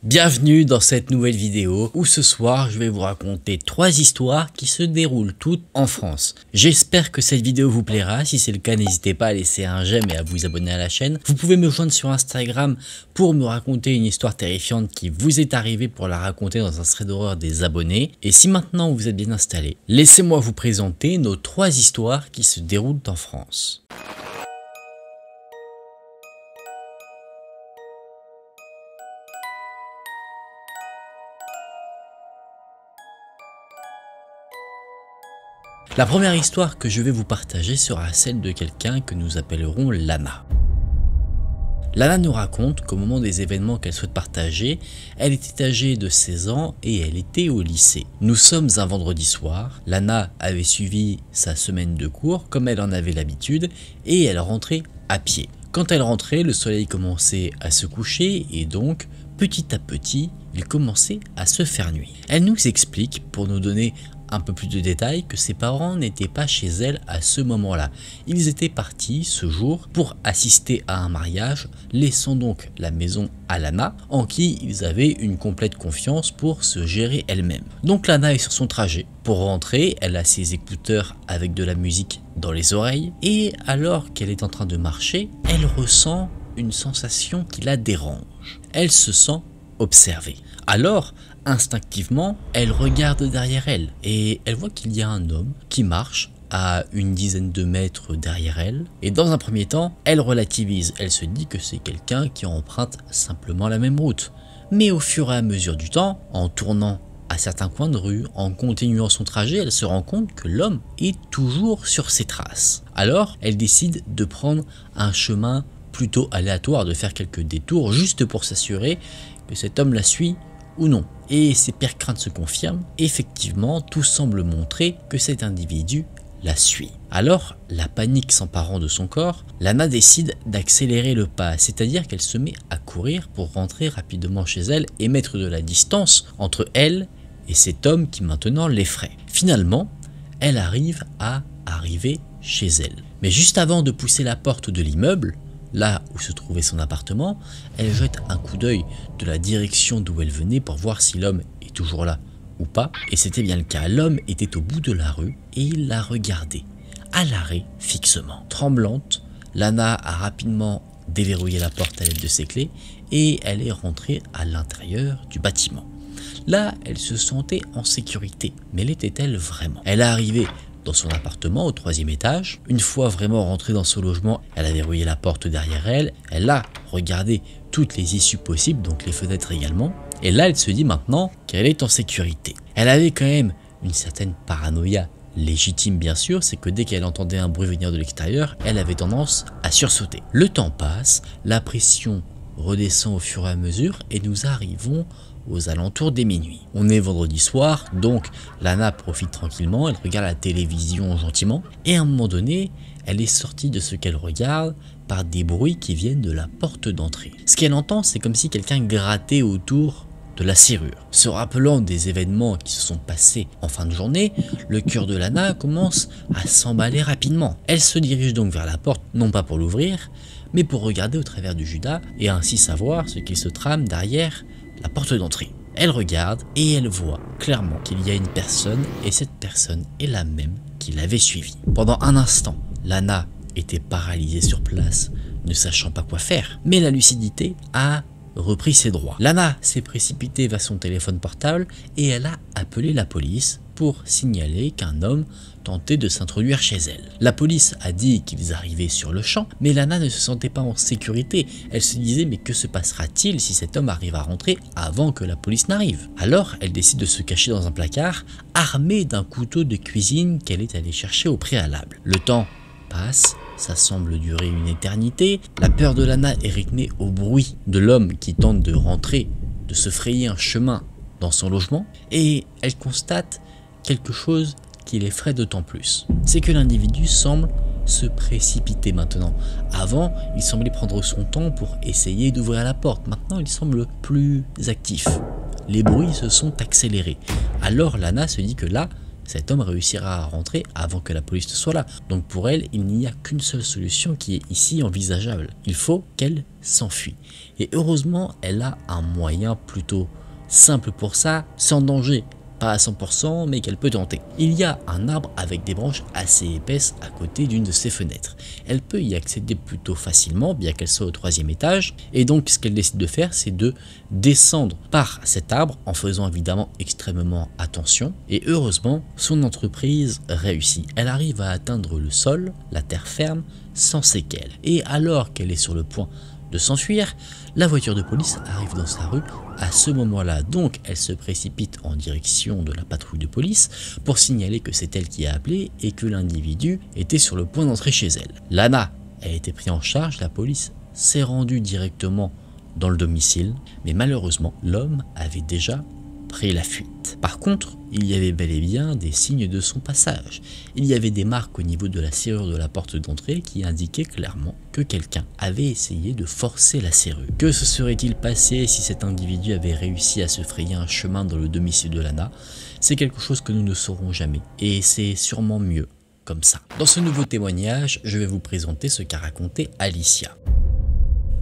Bienvenue dans cette nouvelle vidéo où ce soir je vais vous raconter 3 histoires qui se déroulent toutes en France. J'espère que cette vidéo vous plaira, si c'est le cas n'hésitez pas à laisser un j'aime et à vous abonner à la chaîne. Vous pouvez me joindre sur Instagram pour me raconter une histoire terrifiante qui vous est arrivée pour la raconter dans un thread d'horreur des abonnés. Et si maintenant vous êtes bien installé, laissez-moi vous présenter nos 3 histoires qui se déroulent en France. La première histoire que je vais vous partager sera celle de quelqu'un que nous appellerons Lana. Lana nous raconte qu'au moment des événements qu'elle souhaite partager, elle était âgée de 16 ans et elle était au lycée. Nous sommes un vendredi soir, Lana avait suivi sa semaine de cours comme elle en avait l'habitude et elle rentrait à pied. Quand elle rentrait, le soleil commençait à se coucher et donc, petit à petit, il commençait à se faire nuit. Elle nous explique, pour nous donner un peu plus de détails, que ses parents n'étaient pas chez elle à ce moment-là. Ils étaient partis ce jour pour assister à un mariage, laissant donc la maison à Lana, en qui ils avaient une complète confiance pour se gérer elle-même. Donc Lana est sur son trajet. Pour rentrer, elle a ses écouteurs avec de la musique dans les oreilles, et alors qu'elle est en train de marcher, elle ressent une sensation qui la dérange. Elle se sent observée. Alors, instinctivement, elle regarde derrière elle et elle voit qu'il y a un homme qui marche à une dizaine de mètres derrière elle. Et dans un premier temps, elle relativise. Elle se dit que c'est quelqu'un qui emprunte simplement la même route. Mais au fur et à mesure du temps, en tournant à certains coins de rue, en continuant son trajet, elle se rend compte que l'homme est toujours sur ses traces. Alors, elle décide de prendre un chemin plutôt aléatoire, de faire quelques détours juste pour s'assurer que cet homme la suit ou non. Et ses pires craintes se confirment, effectivement tout semble montrer que cet individu la suit. Alors, la panique s'emparant de son corps, Lana décide d'accélérer le pas, c'est-à-dire qu'elle se met à courir pour rentrer rapidement chez elle et mettre de la distance entre elle et cet homme qui maintenant l'effraie. Finalement, elle arrive chez elle. Mais juste avant de pousser la porte de l'immeuble, là où se trouvait son appartement, elle jette un coup d'œil de la direction d'où elle venait pour voir si l'homme est toujours là ou pas. Et c'était bien le cas, l'homme était au bout de la rue et il la regardait, à l'arrêt fixement. Tremblante, Lana a rapidement déverrouillé la porte à l'aide de ses clés et elle est rentrée à l'intérieur du bâtiment. Là, elle se sentait en sécurité, mais l'était-elle vraiment? Elle est arrivée dans son appartement au 3e étage. Une fois vraiment rentrée dans son logement, elle a verrouillé la porte derrière elle, elle a regardé toutes les issues possibles, donc les fenêtres également, et là elle se dit maintenant qu'elle est en sécurité. Elle avait quand même une certaine paranoïa légitime bien sûr, c'est que dès qu'elle entendait un bruit venir de l'extérieur, elle avait tendance à sursauter. Le temps passe, la pression redescend au fur et à mesure et nous arrivons aux alentours des minuit. On est vendredi soir, donc Lana profite tranquillement, elle regarde la télévision gentiment, et à un moment donné, elle est sortie de ce qu'elle regarde par des bruits qui viennent de la porte d'entrée. Ce qu'elle entend, c'est comme si quelqu'un grattait autour de la serrure. Se rappelant des événements qui se sont passés en fin de journée, le cœur de Lana commence à s'emballer rapidement. Elle se dirige donc vers la porte, non pas pour l'ouvrir, mais pour regarder au travers du judas et ainsi savoir ce qui se trame derrière la porte d'entrée. Elle regarde et elle voit clairement qu'il y a une personne et cette personne est la même qui l'avait suivie. Pendant un instant, Lana était paralysée sur place, ne sachant pas quoi faire, mais la lucidité a repris ses droits. Lana s'est précipitée vers son téléphone portable et elle a appelé la police pour signaler qu'un homme tentait de s'introduire chez elle. La police a dit qu'ils arrivaient sur le champ, mais Lana ne se sentait pas en sécurité. Elle se disait mais que se passera-t-il si cet homme arrive à rentrer avant que la police n'arrive? Alors elle décide de se cacher dans un placard, armée d'un couteau de cuisine qu'elle est allée chercher au préalable. Le temps passe, ça semble durer une éternité. La peur de Lana est rythmée au bruit de l'homme qui tente de rentrer, de se frayer un chemin dans son logement, et elle constate quelque chose qui l'effraie d'autant plus. C'est que l'individu semble se précipiter maintenant. Avant, il semblait prendre son temps pour essayer d'ouvrir la porte. Maintenant, il semble plus actif. Les bruits se sont accélérés. Alors Lana se dit que là, cet homme réussira à rentrer avant que la police ne soit là. Donc pour elle, il n'y a qu'une seule solution qui est ici envisageable. Il faut qu'elle s'enfuit. Et heureusement, elle a un moyen plutôt simple pour ça, sans danger. Pas à 100%, mais qu'elle peut tenter. Il y a un arbre avec des branches assez épaisses à côté d'une de ses fenêtres. Elle peut y accéder plutôt facilement, bien qu'elle soit au 3e étage, et donc ce qu'elle décide de faire, c'est de descendre par cet arbre, en faisant évidemment extrêmement attention, et heureusement, son entreprise réussit. Elle arrive à atteindre le sol, la terre ferme, sans séquelles. Et alors qu'elle est sur le point de s'enfuir, la voiture de police arrive dans sa rue à ce moment-là. Donc elle se précipite en direction de la patrouille de police pour signaler que c'est elle qui a appelé et que l'individu était sur le point d'entrer chez elle. Lana a été prise en charge, la police s'est rendue directement dans le domicile, mais malheureusement l'homme avait déjà pris la fuite. Par contre, il y avait bel et bien des signes de son passage. Il y avait des marques au niveau de la serrure de la porte d'entrée qui indiquaient clairement que quelqu'un avait essayé de forcer la serrure. Que se serait-il passé si cet individu avait réussi à se frayer un chemin dans le domicile de Lana? C'est quelque chose que nous ne saurons jamais, et c'est sûrement mieux comme ça. Dans ce nouveau témoignage, je vais vous présenter ce qu'a raconté Alicia.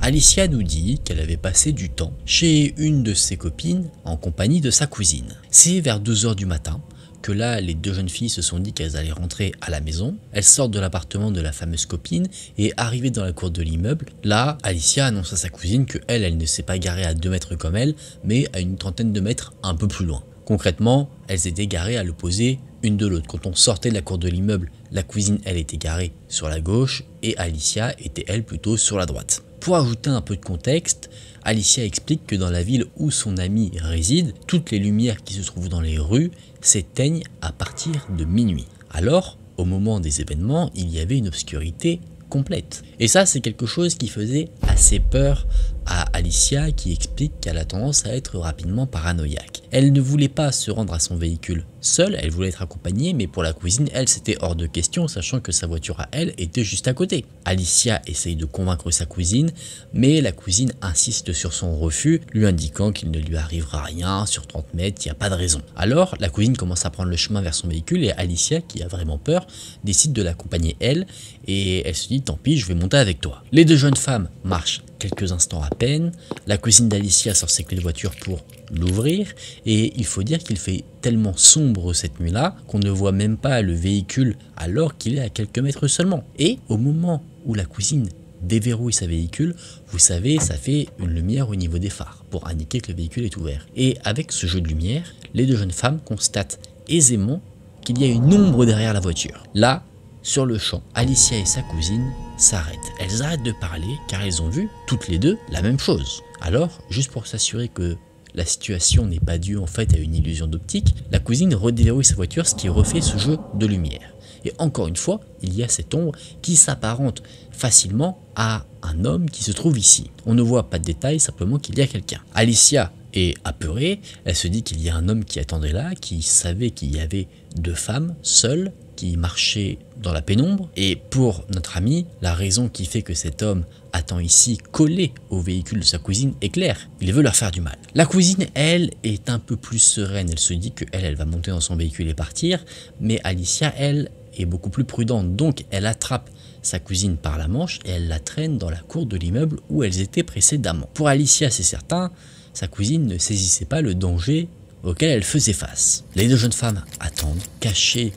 Alicia nous dit qu'elle avait passé du temps chez une de ses copines en compagnie de sa cousine. C'est vers 2 h du matin que là, les 2 jeunes filles se sont dit qu'elles allaient rentrer à la maison. Elles sortent de l'appartement de la fameuse copine et arrivées dans la cour de l'immeuble, là, Alicia annonce à sa cousine que elle ne s'est pas garée à 2 mètres comme elle, mais à une trentaine de mètres un peu plus loin. Concrètement, elles étaient garées à l'opposé une de l'autre. Quand on sortait de la cour de l'immeuble, la cousine, elle, était garée sur la gauche et Alicia était, elle, plutôt sur la droite. Pour ajouter un peu de contexte, Alicia explique que dans la ville où son amie réside, toutes les lumières qui se trouvent dans les rues s'éteignent à partir de minuit. Alors, au moment des événements, il y avait une obscurité complète. Et ça, c'est quelque chose qui faisait assez peur à Alicia, qui explique qu'elle a tendance à être rapidement paranoïaque. Elle ne voulait pas se rendre à son véhicule seule, elle voulait être accompagnée, mais pour la cousine, elle, c'était hors de question, sachant que sa voiture à elle était juste à côté. Alicia essaye de convaincre sa cousine, mais la cousine insiste sur son refus, lui indiquant qu'il ne lui arrivera rien, sur 30 mètres, il n'y a pas de raison. Alors, la cousine commence à prendre le chemin vers son véhicule, et Alicia, qui a vraiment peur, décide de l'accompagner elle, et elle se dit, tant pis, je vais monter avec toi. Les 2 jeunes femmes marchent quelques instants à peine, la cousine d'Alicia sort ses clés de voiture pour l'ouvrir, et il faut dire qu'il fait tellement sombre cette nuit-là qu'on ne voit même pas le véhicule alors qu'il est à quelques mètres seulement. Et au moment où la cousine déverrouille sa véhicule, vous savez, ça fait une lumière au niveau des phares pour indiquer que le véhicule est ouvert. Et avec ce jeu de lumière, les 2 jeunes femmes constatent aisément qu'il y a une ombre derrière la voiture. Là, sur le champ, Alicia et sa cousine s'arrêtent. Elles arrêtent de parler car elles ont vu, toutes les deux, la même chose. Alors, juste pour s'assurer que la situation n'est pas due en fait à une illusion d'optique, la cousine redéverrouille sa voiture, ce qui refait ce jeu de lumière. Et encore une fois, il y a cette ombre qui s'apparente facilement à un homme qui se trouve ici. On ne voit pas de détails, simplement qu'il y a quelqu'un. Alicia est apeurée, elle se dit qu'il y a un homme qui attendait là, qui savait qu'il y avait 2 femmes seules, qui marchait dans la pénombre, et pour notre ami, la raison qui fait que cet homme attend ici collé au véhicule de sa cousine est claire, il veut leur faire du mal. La cousine, elle, est un peu plus sereine, elle se dit que elle va monter dans son véhicule et partir, mais Alicia, elle, est beaucoup plus prudente, donc elle attrape sa cousine par la manche et elle la traîne dans la cour de l'immeuble où elles étaient précédemment. Pour Alicia, c'est certain, sa cousine ne saisissait pas le danger auquel elle faisait face. Les 2 jeunes femmes attendent, cachées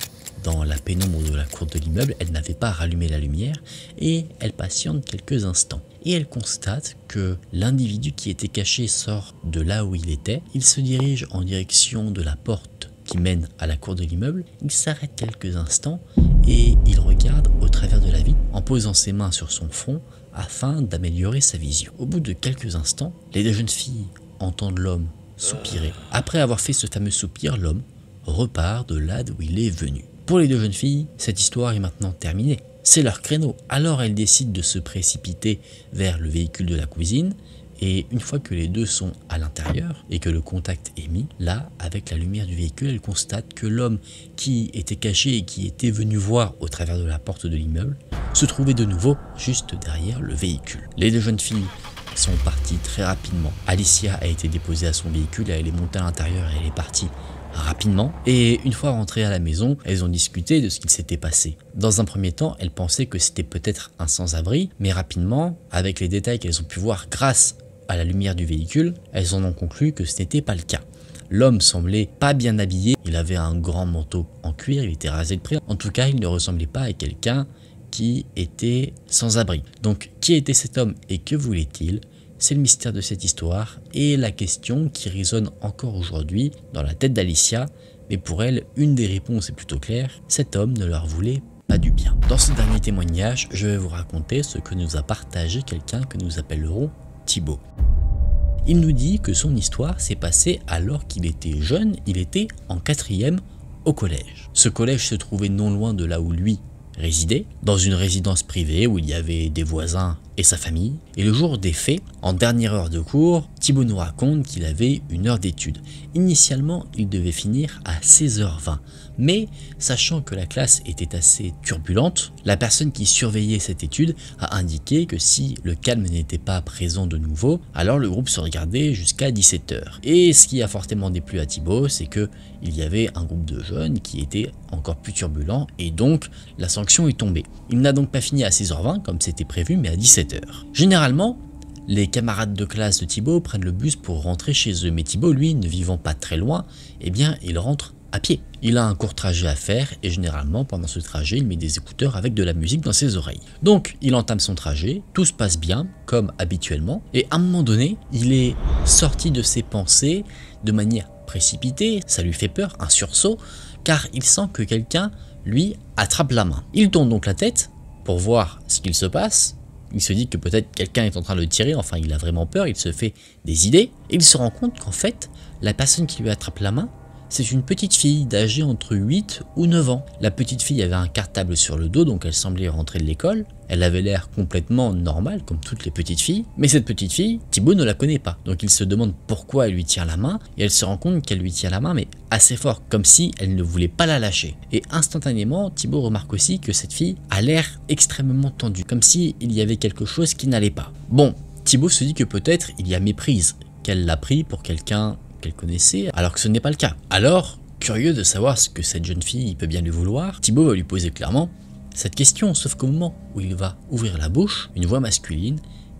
dans la pénombre de la cour de l'immeuble, elle n'avait pas rallumé la lumière et elle patiente quelques instants. Et elle constate que l'individu qui était caché sort de là où il était. Il se dirige en direction de la porte qui mène à la cour de l'immeuble. Il s'arrête quelques instants et il regarde au travers de la vitre en posant ses mains sur son front afin d'améliorer sa vision. Au bout de quelques instants, les 2 jeunes filles entendent l'homme soupirer. Après avoir fait ce fameux soupir, l'homme repart de là d'où il est venu. Pour les 2 jeunes filles, cette histoire est maintenant terminée. C'est leur créneau. Alors elles décident de se précipiter vers le véhicule de la cousine. Et une fois que les 2 sont à l'intérieur et que le contact est mis, là, avec la lumière du véhicule, elles constatent que l'homme qui était caché et qui était venu voir au travers de la porte de l'immeuble se trouvait de nouveau juste derrière le véhicule. Les 2 jeunes filles sont partis très rapidement. Alicia a été déposée à son véhicule, elle est montée à l'intérieur et elle est partie rapidement. Et une fois rentrées à la maison, elles ont discuté de ce qu'il s'était passé. Dans un premier temps, elles pensaient que c'était peut-être un sans-abri, mais rapidement, avec les détails qu'elles ont pu voir grâce à la lumière du véhicule, elles en ont conclu que ce n'était pas le cas. L'homme semblait pas bien habillé, il avait un grand manteau en cuir, il était rasé de près. En tout cas, il ne ressemblait pas à quelqu'un qui était sans abri. Donc, qui était cet homme et que voulait-il? C'est le mystère de cette histoire et la question qui résonne encore aujourd'hui dans la tête d'Alicia. Mais pour elle, une des réponses est plutôt claire, cet homme ne leur voulait pas du bien. Dans ce dernier témoignage, je vais vous raconter ce que nous a partagé quelqu'un que nous appellerons Thibaut. Il nous dit que son histoire s'est passée alors qu'il était jeune, il était en 4e au collège. Ce collège se trouvait non loin de là où lui résidait, dans une résidence privée où il y avait des voisins et sa famille. Et le jour des faits, en dernière heure de cours, Thibaut nous raconte qu'il avait une heure d'étude. Initialement, il devait finir à 16h20. Mais, sachant que la classe était assez turbulente, la personne qui surveillait cette étude a indiqué que si le calme n'était pas présent de nouveau, alors le groupe se regardait jusqu'à 17h. Et ce qui a fortement déplu à Thibaut, c'est que il y avait un groupe de jeunes qui était encore plus turbulent et donc la sanction est tombée. Il n'a donc pas fini à 16h20 comme c'était prévu, mais à 17h. Généralement, les camarades de classe de Thibaut prennent le bus pour rentrer chez eux, mais Thibaut, lui, ne vivant pas très loin, eh bien, il rentre à pied. Il a un court trajet à faire et généralement, pendant ce trajet, il met des écouteurs avec de la musique dans ses oreilles. Donc, il entame son trajet, tout se passe bien, comme habituellement, et à un moment donné, il est sorti de ses pensées de manière précipitée, ça lui fait peur, un sursaut, car il sent que quelqu'un lui attrape la main. Il tourne donc la tête pour voir ce qu'il se passe. Il se dit que peut-être quelqu'un est en train de le tirer, enfin il a vraiment peur, il se fait des idées. Et il se rend compte qu'en fait, la personne qui lui attrape la main, c'est une petite fille d'âge entre 8 ou 9 ans. La petite fille avait un cartable sur le dos, donc elle semblait rentrer de l'école. Elle avait l'air complètement normale, comme toutes les petites filles. Mais cette petite fille, Thibaut ne la connaît pas. Donc il se demande pourquoi elle lui tient la main, et elle se rend compte qu'elle lui tient la main, mais assez fort, comme si elle ne voulait pas la lâcher. Et instantanément, Thibaut remarque aussi que cette fille a l'air extrêmement tendue, comme si il y avait quelque chose qui n'allait pas. Bon, Thibaut se dit que peut-être il y a méprise, qu'elle l'a pris pour quelqu'un qu'elle connaissait, alors que ce n'est pas le cas. Alors, curieux de savoir ce que cette jeune fille peut bien lui vouloir, Thibaut va lui poser clairement cette question, sauf qu'au moment où il va ouvrir la bouche, une voix masculine,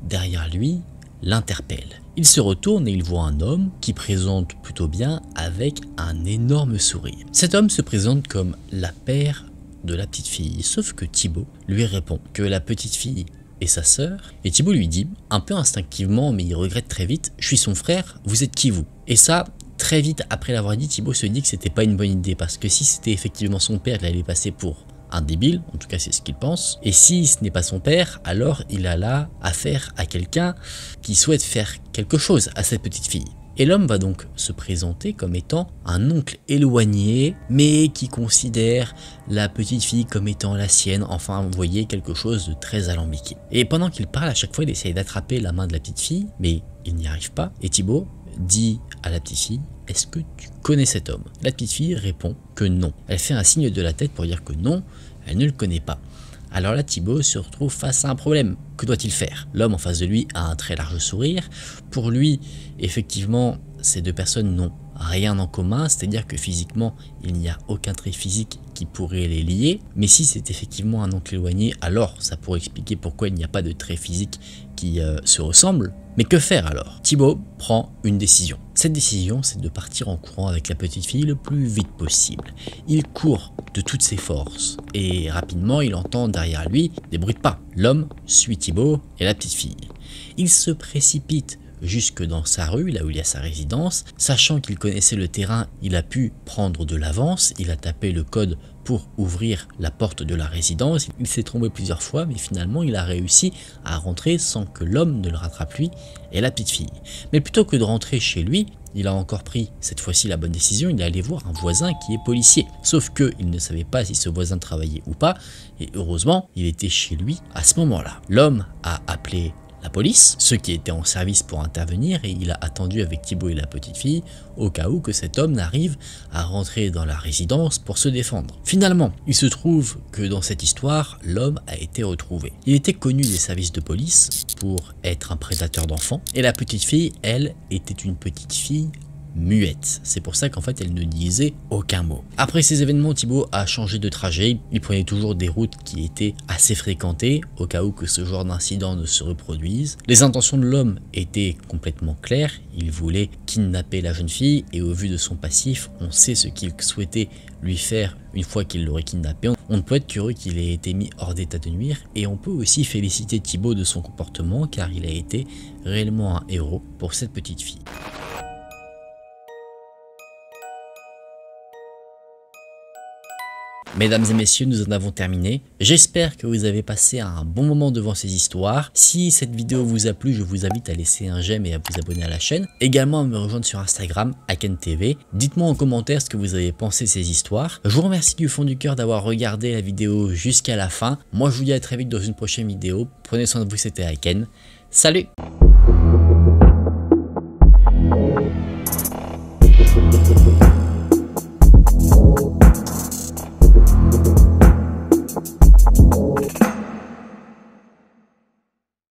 derrière lui, l'interpelle. Il se retourne et il voit un homme qui présente plutôt bien avec un énorme sourire. Cet homme se présente comme la père de la petite fille, sauf que Thibaut lui répond que la petite fille est sa sœur, et Thibaut lui dit, un peu instinctivement mais il regrette très vite, je suis son frère, vous êtes qui vous? Et ça, très vite après l'avoir dit, Thibaut se dit que c'était pas une bonne idée, parce que si c'était effectivement son père, il allait passer pour un débile, en tout cas c'est ce qu'il pense, et si ce n'est pas son père, alors il a là affaire à quelqu'un qui souhaite faire quelque chose à cette petite fille. Et l'homme va donc se présenter comme étant un oncle éloigné, mais qui considère la petite fille comme étant la sienne, enfin vous voyez quelque chose de très alambiqué. Et pendant qu'il parle, à chaque fois il essaye d'attraper la main de la petite fille, mais il n'y arrive pas, et Thibaut dit à la petite fille, est-ce que tu connais cet homme? La petite fille répond que non. Elle fait un signe de la tête pour dire que non, elle ne le connaît pas. Alors là, Thibaut se retrouve face à un problème. Que doit-il faire? L'homme en face de lui a un très large sourire. Pour lui, effectivement, ces deux personnes n'ont rien en commun, c'est-à-dire que physiquement, il n'y a aucun trait physique qui pourrait les lier. Mais si c'est effectivement un oncle éloigné, alors ça pourrait expliquer pourquoi il n'y a pas de trait physique qui se ressemblent. Mais que faire alors? Thibaut prend une décision. Cette décision, c'est de partir en courant avec la petite fille le plus vite possible. Il court de toutes ses forces et rapidement il entend derrière lui des bruits de pas. L'homme suit Thibaut et la petite fille. Il se précipite jusque dans sa rue, là où il y a sa résidence. Sachant qu'il connaissait le terrain, il a pu prendre de l'avance, il a tapé le code pour ouvrir la porte de la résidence. Il s'est trompé plusieurs fois, mais finalement il a réussi à rentrer sans que l'homme ne le rattrape lui et la petite fille. Mais plutôt que de rentrer chez lui, il a encore pris cette fois-ci la bonne décision, il est allé voir un voisin qui est policier. Sauf que il ne savait pas si ce voisin travaillait ou pas, et heureusement, il était chez lui à ce moment-là. L'homme a appelé la police, ceux qui étaient en service pour intervenir, et il a attendu avec Thibaut et la petite fille au cas où que cet homme n'arrive à rentrer dans la résidence pour se défendre. Finalement, il se trouve que dans cette histoire, l'homme a été retrouvé. Il était connu des services de police pour être un prédateur d'enfants, et la petite fille, elle, était une petite fille muette. C'est pour ça qu'en fait elle ne disait aucun mot. Après ces événements, Thibaut a changé de trajet. Il prenait toujours des routes qui étaient assez fréquentées au cas où que ce genre d'incident ne se reproduise. Les intentions de l'homme étaient complètement claires. Il voulait kidnapper la jeune fille et au vu de son passif, on sait ce qu'il souhaitait lui faire une fois qu'il l'aurait kidnappé. On ne peut être qu'heureux qu'il ait été mis hors d'état de nuire et on peut aussi féliciter Thibaut de son comportement car il a été réellement un héros pour cette petite fille. Mesdames et messieurs, nous en avons terminé. J'espère que vous avez passé un bon moment devant ces histoires. Si cette vidéo vous a plu, je vous invite à laisser un j'aime et à vous abonner à la chaîne. Également à me rejoindre sur Instagram, AkenTV. Dites-moi en commentaire ce que vous avez pensé de ces histoires. Je vous remercie du fond du cœur d'avoir regardé la vidéo jusqu'à la fin. Moi, je vous dis à très vite dans une prochaine vidéo. Prenez soin de vous, c'était Aken. Salut!